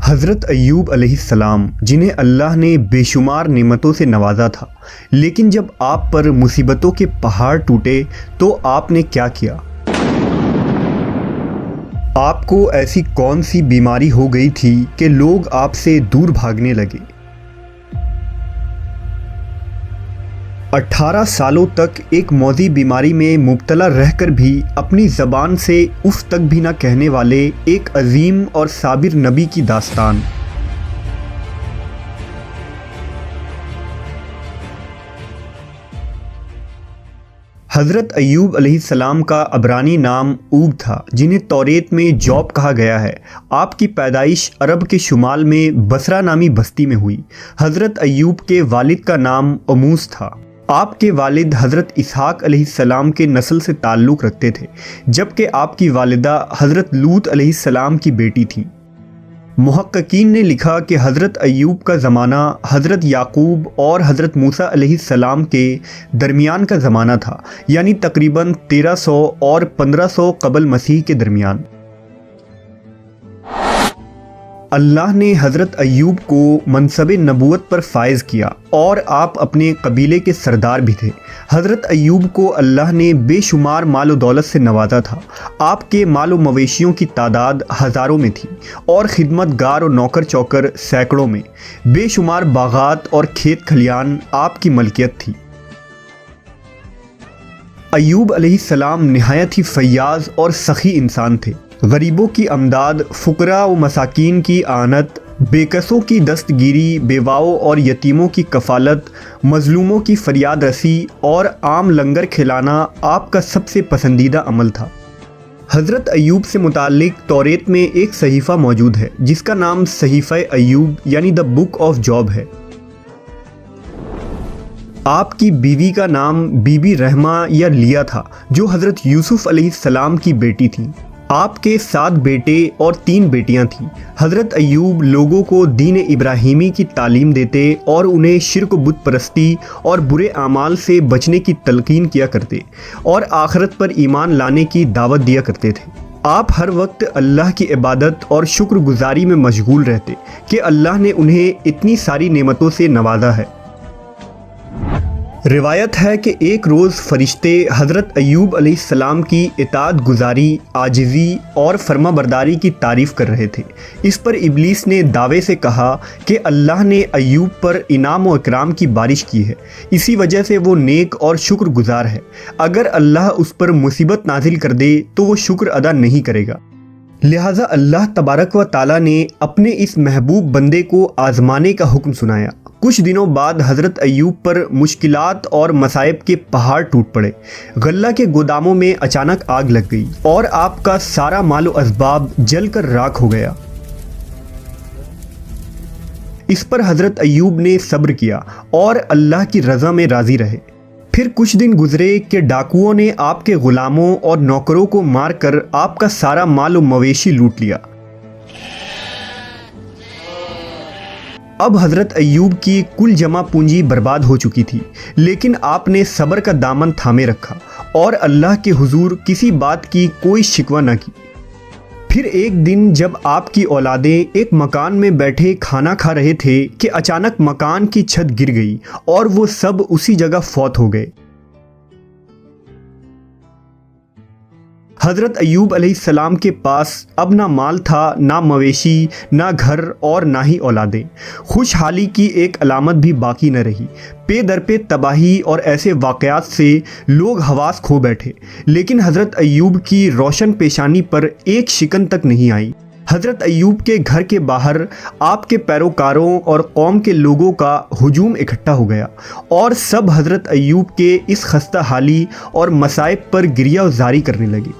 حضرت ایوب علیہ السلام جنہیں اللہ نے بے شمار نعمتوں سے نوازا تھا، لیکن جب آپ پر مصیبتوں کے پہاڑ ٹوٹے تو آپ نے کیا کیا؟ آپ کو ایسی کون سی بیماری ہو گئی تھی کہ لوگ آپ سے دور بھاگنے لگے؟ 18 سالوں تک ایک موذی بیماری میں مبتلا رہ کر بھی اپنی زبان سے اف تک بھی نہ کہنے والے ایک عظیم اور صابر نبی کی داستان۔ حضرت ایوب علیہ السلام کا عبرانی نام اوگ تھا، جنہیں توریت میں جوب کہا گیا ہے۔ آپ کی پیدائش عرب کے شمال میں بصرہ نامی بستی میں ہوئی۔ حضرت ایوب کے والد کا نام اموس تھا۔ آپ کے والد حضرت اسحاق علیہ السلام کے نسل سے تعلق رکھتے تھے، جبکہ آپ کی والدہ حضرت لوط علیہ السلام کی بیٹی تھیں۔ محققین نے لکھا کہ حضرت ایوب کا زمانہ حضرت یعقوب اور حضرت موسیٰ علیہ السلام کے درمیان کا زمانہ تھا، یعنی تقریباً 1300 اور 1500 قبل مسیح کے درمیان۔ اللہ نے حضرت ایوب کو منصب نبوت پر فائز کیا اور آپ اپنے قبیلے کے سردار بھی تھے۔ حضرت ایوب کو اللہ نے بے شمار مال و دولت سے نوازا تھا۔ آپ کے مال و مویشیوں کی تعداد ہزاروں میں تھی اور خدمت گار اور نوکر چوکر سینکڑوں میں۔ بے شمار باغات اور کھیت کھلیان آپ کی ملکیت تھی۔ ایوب علیہ السلام نہایت ہی فیاض اور سخی انسان تھے۔ غریبوں کی امداد، فقراء و مساکین کی اعانت، بے کسوں کی دستگیری، بیواؤں اور یتیموں کی کفالت، مظلوموں کی فریاد رسی اور عام لنگر کھلانا آپ کا سب سے پسندیدہ عمل تھا۔ حضرت ایوب سے متعلق توریت میں ایک صحیفہ موجود ہے جس کا نام صحیفہ ایوب یعنی دا بک آف جاب ہے۔ آپ کی بیوی کا نام بی بی رحمہ یا لیا تھا، جو حضرت یوسف علیہ السلام کی بیٹی تھیں۔ آپ کے 7 بیٹے اور 3 بیٹیاں تھیں۔ حضرت ایوب لوگوں کو دین ابراہیمی کی تعلیم دیتے اور انہیں شرک و بت پرستی اور برے اعمال سے بچنے کی تلقین کیا کرتے اور آخرت پر ایمان لانے کی دعوت دیا کرتے تھے۔ آپ ہر وقت اللہ کی عبادت اور شکر گزاری میں مشغول رہتے کہ اللہ نے انہیں اتنی ساری نعمتوں سے نوازا ہے۔ روایت ہے کہ ایک روز فرشتے حضرت ایوب علیہ السلام کی اطاعت گزاری، عاجزی اور فرما برداری کی تعریف کر رہے تھے۔ اس پر ابلیس نے دعوے سے کہا کہ اللہ نے ایوب پر انعام و اکرام کی بارش کی ہے، اسی وجہ سے وہ نیک اور شکر گزار ہے۔ اگر اللہ اس پر مصیبت نازل کر دے تو وہ شکر ادا نہیں کرے گا۔ لہٰذا اللہ تبارک و تعالیٰ نے اپنے اس محبوب بندے کو آزمانے کا حکم سنایا۔ کچھ دنوں بعد حضرت ایوب پر مشکلات اور مصائب کے پہاڑ ٹوٹ پڑے۔ غلہ کے گوداموں میں اچانک آگ لگ گئی اور آپ کا سارا مال و اسباب جل کر راکھ ہو گیا۔ اس پر حضرت ایوب نے صبر کیا اور اللہ کی رضا میں راضی رہے۔ پھر کچھ دن گزرے کہ ڈاکوؤں نے آپ کے غلاموں اور نوکروں کو مار کر آپ کا سارا مال و مویشی لوٹ لیا۔ اب حضرت ایوب کی کل جمع پونجی برباد ہو چکی تھی، لیکن آپ نے صبر کا دامن تھامے رکھا اور اللہ کے حضور کسی بات کی کوئی شکوہ نہ کی۔ پھر ایک دن جب آپ کی اولادیں ایک مکان میں بیٹھے کھانا کھا رہے تھے کہ اچانک مکان کی چھت گر گئی اور وہ سب اسی جگہ فوت ہو گئے۔ حضرت ایوب علیہ السلام کے پاس اب نہ مال تھا، نہ مویشی، نہ گھر اور نہ ہی اولادیں۔ خوشحالی کی ایک علامت بھی باقی نہ رہی۔ پے در پہ تباہی اور ایسے واقعات سے لوگ حواس کھو بیٹھے، لیکن حضرت ایوب کی روشن پیشانی پر ایک شکن تک نہیں آئی۔ حضرت ایوب کے گھر کے باہر آپ کے پیروکاروں اور قوم کے لوگوں کا ہجوم اکٹھا ہو گیا اور سب حضرت ایوب کے اس خستہ حالی اور مصائب پر گریہ و زاری کرنے لگے۔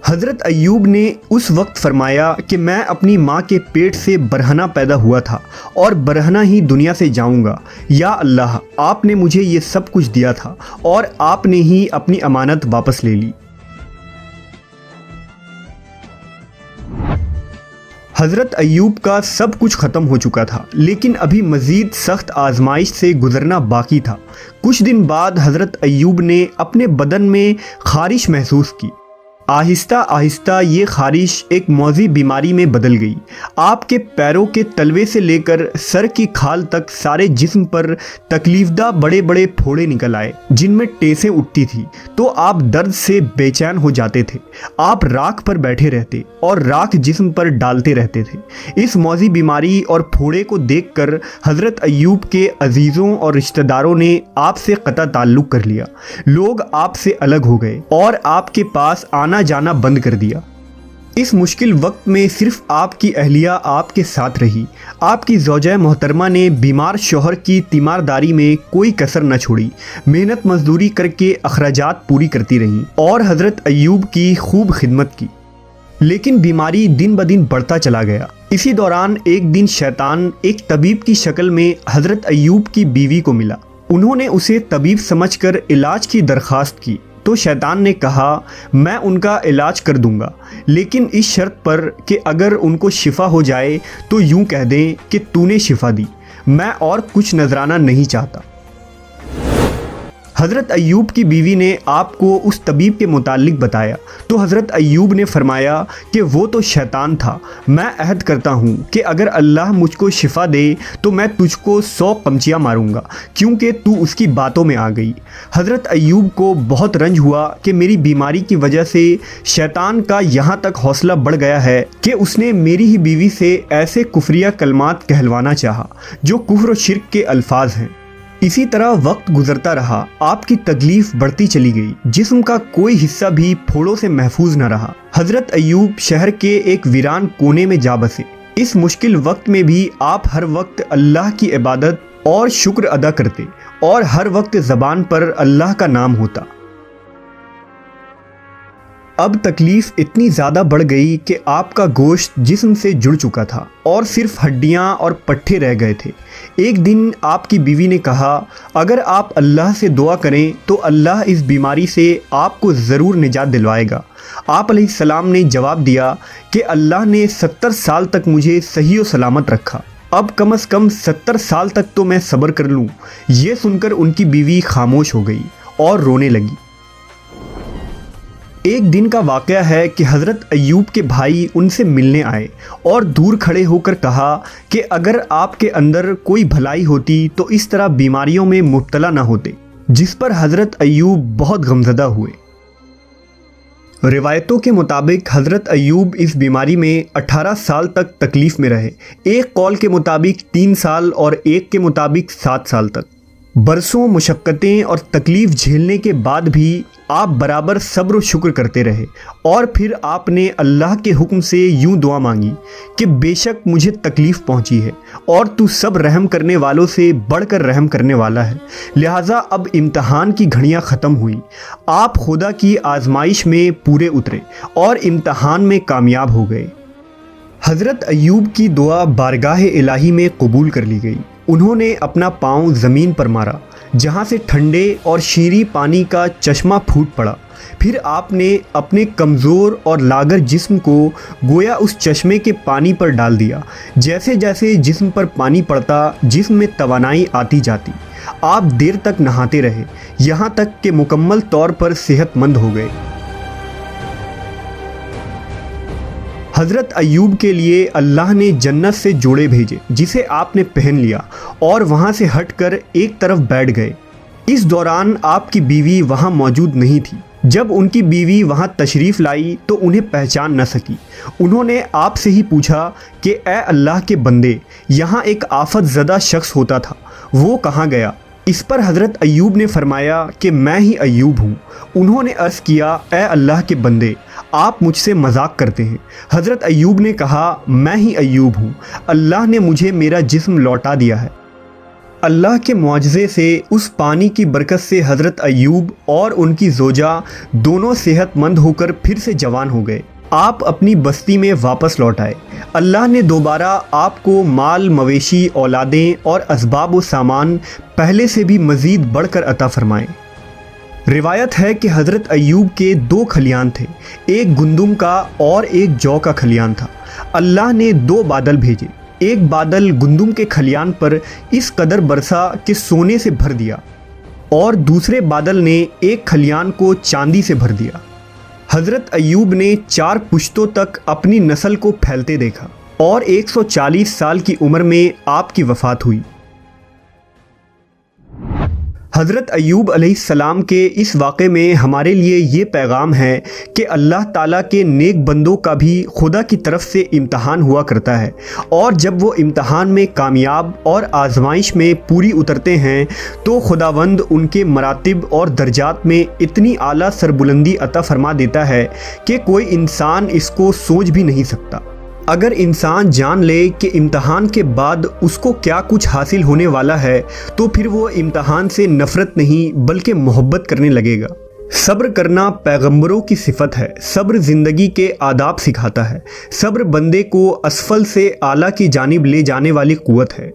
حضرت ایوب نے اس وقت فرمایا کہ میں اپنی ماں کے پیٹ سے برہنہ پیدا ہوا تھا اور برہنہ ہی دنیا سے جاؤں گا۔ یا اللہ، آپ نے مجھے یہ سب کچھ دیا تھا اور آپ نے ہی اپنی امانت واپس لے لی۔ حضرت ایوب کا سب کچھ ختم ہو چکا تھا، لیکن ابھی مزید سخت آزمائش سے گزرنا باقی تھا۔ کچھ دن بعد حضرت ایوب نے اپنے بدن میں خارش محسوس کی۔ آہستہ آہستہ یہ خارش ایک موذی بیماری میں بدل گئی۔ آپ کے پیروں کے تلوے سے لے کر سر کی کھال تک سارے جسم پر تکلیف دہ بڑے بڑے پھوڑے نکل آئے جن میں ٹیسیں اٹھتی تھی تو آپ درد سے بے چین ہو جاتے تھے۔ آپ راکھ پر بیٹھے رہتے اور راکھ جسم پر ڈالتے رہتے تھے۔ اس موذی بیماری اور پھوڑے کو دیکھ کر حضرت ایوب کے عزیزوں اور رشتہ داروں نے آپ سے قطع تعلق کر لیا۔ لوگ آپ سے الگ ہو گئے اور آپ کے پاس آنا جانا بند کر دیا۔ اس مشکل وقت میں صرف آپ کی اہلیہ آپ کے ساتھ رہی۔ آپ کی زوجہ محترمہ نے بیمار شوہر کی تیمارداری میں کوئی کسر نہ چھوڑی، محنت مزدوری کر کے اخراجات پوری کرتی رہیں اور حضرت ایوب کی خوب خدمت کی۔ لیکن بیماری دن بدن بڑھتا چلا گیا۔ اسی دوران ایک دن شیطان ایک طبیب کی شکل میں حضرت ایوب کی بیوی کو ملا۔ انہوں نے اسے طبیب سمجھ کر علاج کی درخواست کی تو شیطان نے کہا میں ان کا علاج کر دوں گا، لیکن اس شرط پر کہ اگر ان کو شفا ہو جائے تو یوں کہہ دیں کہ تو نے شفا دی، میں اور کچھ نذرانہ نہیں چاہتا۔ حضرت ایوب کی بیوی نے آپ کو اس طبیب کے متعلق بتایا تو حضرت ایوب نے فرمایا کہ وہ تو شیطان تھا، میں عہد کرتا ہوں کہ اگر اللہ مجھ کو شفا دے تو میں تجھ کو 100 قمچیاں ماروں گا کیونکہ تو اس کی باتوں میں آ گئی۔ حضرت ایوب کو بہت رنج ہوا کہ میری بیماری کی وجہ سے شیطان کا یہاں تک حوصلہ بڑھ گیا ہے کہ اس نے میری ہی بیوی سے ایسے کفریہ کلمات کہلوانا چاہا جو کفر و شرک کے الفاظ ہیں۔ اسی طرح وقت گزرتا رہا، آپ کی تکلیف بڑھتی چلی گئی، جسم کا کوئی حصہ بھی پھوڑوں سے محفوظ نہ رہا۔ حضرت ایوب شہر کے ایک ویران کونے میں جا بسے۔ اس مشکل وقت میں بھی آپ ہر وقت اللہ کی عبادت اور شکر ادا کرتے اور ہر وقت زبان پر اللہ کا نام ہوتا۔ اب تکلیف اتنی زیادہ بڑھ گئی کہ آپ کا گوشت جسم سے جڑ چکا تھا اور صرف ہڈیاں اور پٹھے رہ گئے تھے۔ ایک دن آپ کی بیوی نے کہا اگر آپ اللہ سے دعا کریں تو اللہ اس بیماری سے آپ کو ضرور نجات دلوائے گا۔ آپ علیہ السلام نے جواب دیا کہ اللہ نے 70 سال تک مجھے صحیح و سلامت رکھا، اب کم از کم 70 سال تک تو میں صبر کر لوں۔ یہ سن کر ان کی بیوی خاموش ہو گئی اور رونے لگی۔ ایک دن کا واقعہ ہے کہ حضرت ایوب کے بھائی ان سے ملنے آئے اور دور کھڑے ہو کر کہا کہ اگر آپ کے اندر کوئی بھلائی ہوتی تو اس طرح بیماریوں میں مبتلا نہ ہوتے، جس پر حضرت ایوب بہت غمزدہ ہوئے۔ روایتوں کے مطابق حضرت ایوب اس بیماری میں 18 سال تک تکلیف میں رہے، ایک قول کے مطابق 3 سال اور ایک کے مطابق 7 سال تک۔ برسوں مشقتیں اور تکلیف جھیلنے کے بعد بھی آپ برابر صبر و شکر کرتے رہے اور پھر آپ نے اللہ کے حکم سے یوں دعا مانگی کہ بے شک مجھے تکلیف پہنچی ہے اور تو سب رحم کرنے والوں سے بڑھ کر رحم کرنے والا ہے، لہٰذا اب امتحان کی گھڑیاں ختم ہوئیں، آپ خدا کی آزمائش میں پورے اترے اور امتحان میں کامیاب ہو گئے۔ حضرت ایوب کی دعا بارگاہ الہی میں قبول کر لی گئی۔ انہوں نے اپنا پاؤں زمین پر مارا جہاں سے ٹھنڈے اور شیریں پانی کا چشمہ پھوٹ پڑا۔ پھر آپ نے اپنے کمزور اور لاغر جسم کو گویا اس چشمے کے پانی پر ڈال دیا۔ جیسے جیسے جسم پر پانی پڑتا جسم میں توانائی آتی جاتی۔ آپ دیر تک نہاتے رہے یہاں تک کہ مکمل طور پر صحت مند ہو گئے۔ حضرت ایوب کے لیے اللہ نے جنت سے جوڑے بھیجے جسے آپ نے پہن لیا اور وہاں سے ہٹ کر ایک طرف بیٹھ گئے۔ اس دوران آپ کی بیوی وہاں موجود نہیں تھی۔ جب ان کی بیوی وہاں تشریف لائی تو انہیں پہچان نہ سکی۔ انہوں نے آپ سے ہی پوچھا کہ اے اللہ کے بندے، یہاں ایک آفت زدہ شخص ہوتا تھا، وہ کہاں گیا؟ اس پر حضرت ایوب نے فرمایا کہ میں ہی ایوب ہوں۔ انہوں نے عرض کیا اے اللہ کے بندے، آپ مجھ سے مذاق کرتے ہیں۔ حضرت ایوب نے کہا میں ہی ایوب ہوں، اللہ نے مجھے میرا جسم لوٹا دیا ہے۔ اللہ کے معجزے سے اس پانی کی برکت سے حضرت ایوب اور ان کی زوجہ دونوں صحت مند ہو کر پھر سے جوان ہو گئے۔ آپ اپنی بستی میں واپس لوٹ آئے۔ اللہ نے دوبارہ آپ کو مال، مویشی، اولادیں اور اسباب و سامان پہلے سے بھی مزید بڑھ کر عطا فرمائے۔ روایت ہے کہ حضرت ایوب کے 2 کھلیان تھے، ایک گندم کا اور ایک جو کا کھلیان تھا۔ اللہ نے 2 بادل بھیجے، ایک بادل گندم کے کھلیان پر اس قدر برسا کہ سونے سے بھر دیا اور دوسرے بادل نے ایک کھلیان کو چاندی سے بھر دیا۔ حضرت ایوب نے 4 پشتوں تک اپنی نسل کو پھیلتے دیکھا اور 140 سال کی عمر میں آپ کی وفات ہوئی۔ حضرت ایوب علیہ السلام کے اس واقعے میں ہمارے لیے یہ پیغام ہے کہ اللہ تعالیٰ کے نیک بندوں کا بھی خدا کی طرف سے امتحان ہوا کرتا ہے، اور جب وہ امتحان میں کامیاب اور آزمائش میں پوری اترتے ہیں تو خداوند ان کے مراتب اور درجات میں اتنی اعلیٰ سربلندی عطا فرما دیتا ہے کہ کوئی انسان اس کو سوچ بھی نہیں سکتا۔ اگر انسان جان لے کہ امتحان کے بعد اس کو کیا کچھ حاصل ہونے والا ہے تو پھر وہ امتحان سے نفرت نہیں بلکہ محبت کرنے لگے گا۔ صبر کرنا پیغمبروں کی صفت ہے۔ صبر زندگی کے آداب سکھاتا ہے۔ صبر بندے کو اسفل سے اعلیٰ کی جانب لے جانے والی قوت ہے۔